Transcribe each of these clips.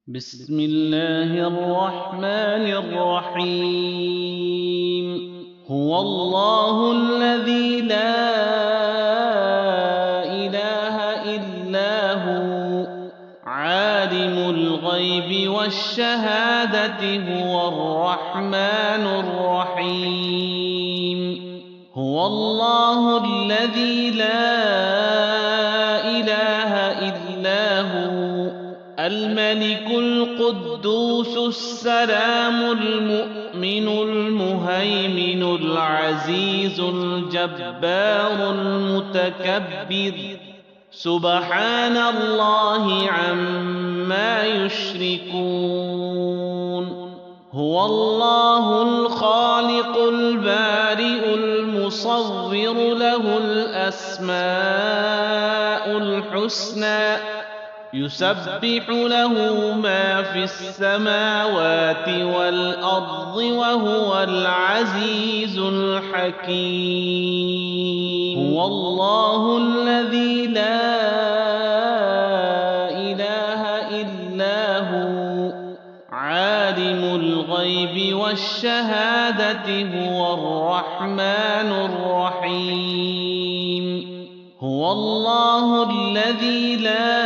بسم الله الرحمن الرحيم. هو الله الذي لا إله إلا هو عالم الغيب والشهادة هو الرحمن الرحيم. هو الله الذي لا إله إلا هو الملك القدوس السلام المؤمن المهيمن العزيز الجبار المتكبر سبحان الله عما يشركون. هو الله الخالق البارئ المصور له الأسماء الحسنى يسبح له ما في السماوات والأرض وهو العزيز الحكيم. هو الله الذي لا إله إلا هو عالم الغيب والشهادة هو الرحمن الرحيم. هو الله الذي لا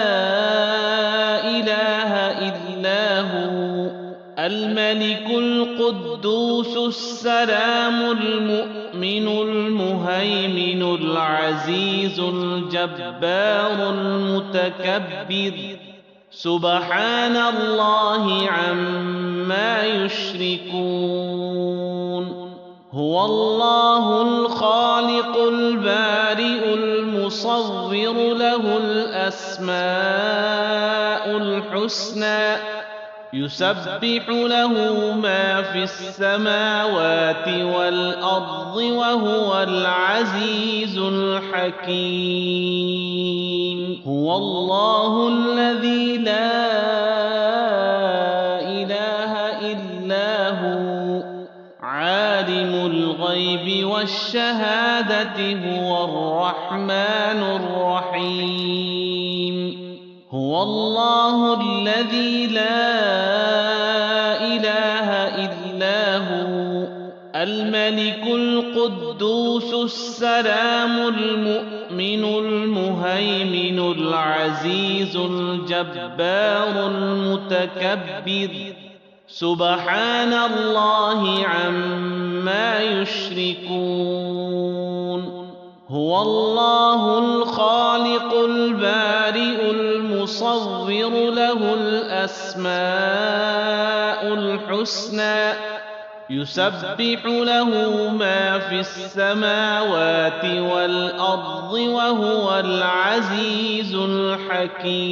إله إلا هو الملك القدوس السلام المؤمن المهيمن العزيز الجبار المتكبر سبحان الله عما يشركون. هو الله الخالق البارئ المصور له الأسماء الحسنى يسبح له ما في السماوات والأرض وهو العزيز الحكيم. هو الله الذي لا إله إلا هو عالم الغيب والشهادة هو الرحمن الرحيم. هو الله الذي لا إله إلا هو الملك القدوس السلام المؤمن المهيمن العزيز الجبار المتكبر سبحان الله عما يشركون. هو الله الخالق البارئ المصور له الأسماء الحسنى يسبح له ما في السماوات والأرض وهو العزيز الحكيم.